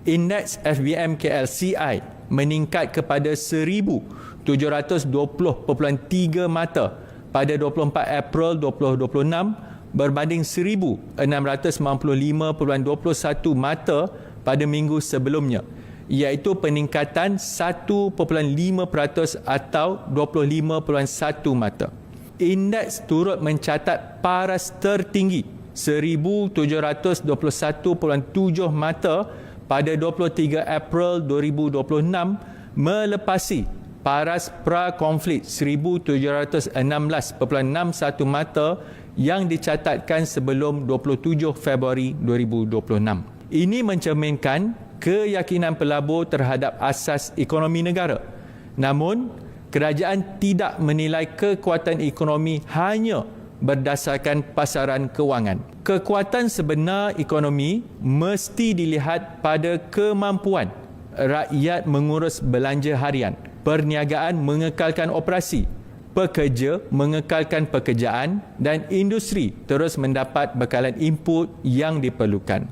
Indeks FBM KLCI meningkat kepada 1,720.3 mata pada 24 April 2026 berbanding 1,695.21 mata pada minggu sebelumnya, iaitu peningkatan 1.5% atau 25.1 mata. Indeks turut mencatat paras tertinggi 1,721.7 mata pada 23 April 2026 melepasi paras pra-konflik 1,716.61 mata yang dicatatkan sebelum 27 Februari 2026. Ini mencerminkan keyakinan pelabur terhadap asas ekonomi negara. Namun, kerajaan tidak menilai kekuatan ekonomi hanya berdasarkan pasaran kewangan. Kekuatan sebenar ekonomi mesti dilihat pada kemampuan rakyat mengurus belanja harian, perniagaan mengekalkan operasi, pekerja mengekalkan pekerjaan dan industri terus mendapat bekalan input yang diperlukan.